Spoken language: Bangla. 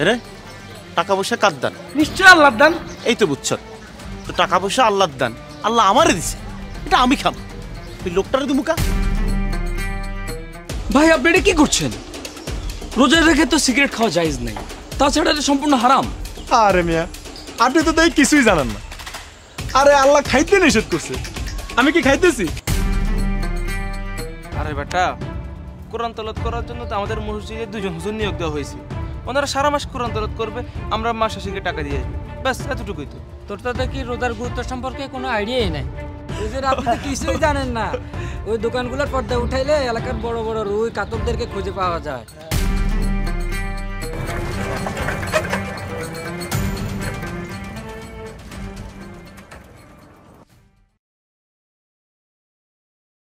রে টাকা পয়সা কার দান? নিশ্চয় আল্লাহর দান। এই তো বুঝছ, তো টাকা পয়সা আল্লাহর দান, আল্লাহ আমারে দিছে, এটা আমি খাম, ওই লোকটারে তো মুখা। ভাই আপনি এটা কি করছেন? রোজা রেখে তো সিগারেট খাওয়া জায়েজ নাই, তাছাড়া এটা সম্পূর্ণ হারাম। আরে মিয়া, আপনি তো তাই কিছুই জানেন না। আরে আল্লাহ খাইতে নিষেধ করছে, আমি কি খাইতেছি? আরে বেটা, কোরআন তেলাওয়াত করার জন্য তো আমাদের মসজিদে 2 জন হুজুর নিয়োগ দেওয়া হয়েছে। ওনারা সারা মাস কোরআন তেলাওয়াত করবে, আমরা মাস শেষে টাকা দিয়ে আসবো, ব্যাস এতটুকুই তো। তোর তো দেখি রোজার গুরুত্ব সম্পর্কে কোনো আইডিয়াই নাই। আপনি তো কিছুই জানেন না। ওই দোকানগুলোর পর্দা উঠাইলে এলাকার বড় বড় রুই কাতলদেরকে খুঁজে পাওয়া যায়।